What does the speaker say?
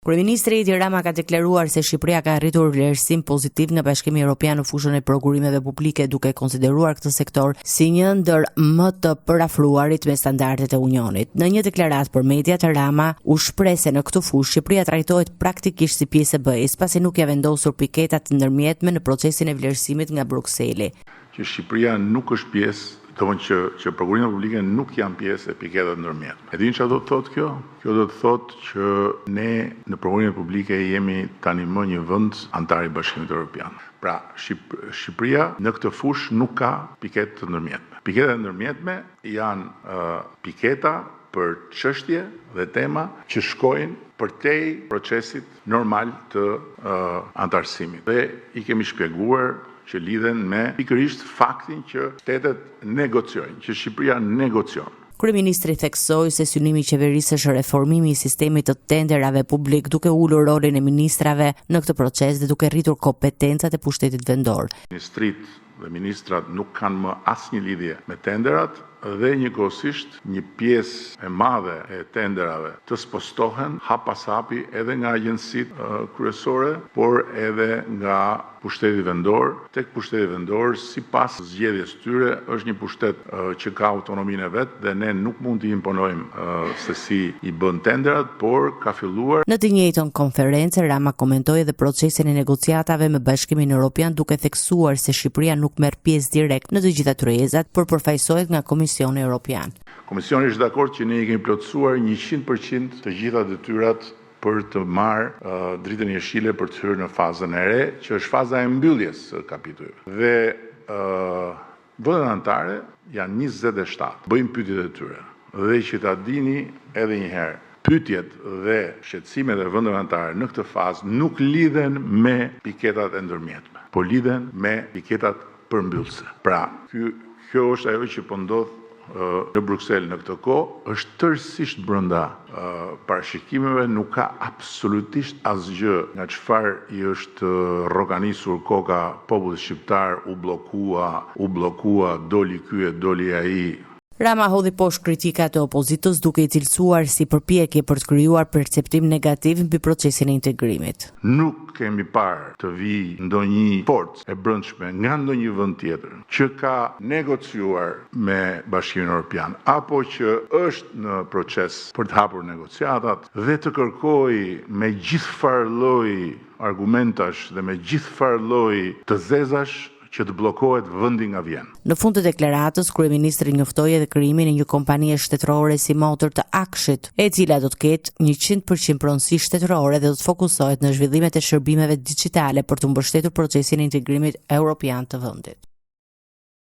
Kryeministri Edi Rama ka deklaruar se Shqipëria ka arritur vlerësim pozitiv nga Bashkimi Evropian në fushën e prokurimeve publike, duke konsideruar këtë sektor si një ndër më të përafruarit me standardet e Unionit. Në një deklaratë për mediat, Rama u shpreh se në këtë fushë Shqipëria trajtohet praktikisht si pjesë e BE-s, pasi nuk ja vendosur piketat të ndërmjetme në procesin e vlerësimit nga Brukseli. Që Shqipëria nuk është pjesë, që prokurimet publike nuk janë pjesë e piketat ndërmjetme. E dini çfarë do të thotë kjo? Kjo do të thotë që ne në prokurimet publike jemi tani më një vend antar i Bashkimit Evropian. Pra, Shqipëria në këtë fushë nuk ka piketë të ndërmjetme. Piketat e ndërmjetme janë piketa për çështje dhe tema që shkojnë përtej procesit normal të antarësimit. Dhe i kemi shpjeguar që lidhen me pikërisht faktin që shtetet negociojnë, që Shqipëria negocion. Kryeministri theksoi se synimi i qeverisë është reformimi i sistemit të tenderave publik, duke ulur rolin e ministrave në këtë proces dhe duke rritur kompetencat e pushtetit vendor. Ministrit dhe ministrat nuk kanë më asnjë lidhje me tenderat dhe njëkohësisht një pjesë e madhe e tenderave të spostohen hap pas hapi edhe nga agjencitë kryesore, por edhe nga pushteti vendor. Tek pushteti vendor, sipas zgjedhjes tyre, është një pushtet që ka autonominë e vet dhe ne nuk mund t'i imponojmë se si i bën tenderat, por ka filluar. Në të njëjtën konferencë, Rama komentoi edhe procesin e negociatave me Bashkimin Evropian, duke theksuar se Shqipëria nuk merr pjesë direkt në të gjitha tryezat, por përfaqësohet nga Komisioni Evropian. Komisioni është dakord që ne i kemi plotësuar 100% të gjitha detyrat për të marrë dritën jeshile për të hyrë në fazën e re, që është faza e mbylljes së kapitujve. Dhe vendet anëtare janë 27. Bëjmë pyetjet e tyre. Dhe që ta dini edhe një herë, pyetjet dhe shqetësimet e vendeve anëtare në këtë fazë nuk lidhen me piketat e ndërmjetme, por lidhen me piketat përmbyllëse. Pra, kjo është ajo që po ndodh në Bruksel në këtë kohë, është tërësisht brenda parashikimeve, nuk ka absolutisht asgjë nga çfarë i është rroganisur koka popullit shqiptar, u bllokua, doli ky e doli ai. Rama hodhi poshtë kritikat e opozitës, duke i cilësuar si përpjekje për të krijuar perceptim negativ mbi procesin e integrimit. Nuk kemi parë të vijë ndonjë forcë e brendshme nga ndonjë vend tjetër që ka negociuar me Bashkimin Evropian apo që është në proces për të hapur negociatat dhe të kërkojë me gjithfarë lloj argumentash dhe me gjithfarë lloj të zezash që të bllokohet vendi nga vjen. Në fund të deklaratës, kryeministri njoftoi edhe krijimin e një kompanie shtetërore si motor të Akshit, e cila do të ketë 100% pronësi shtetërore dhe do të fokusohet në zhvillimet e shërbimeve digjitale për të mbështetur procesin e integrimit evropian të vendit.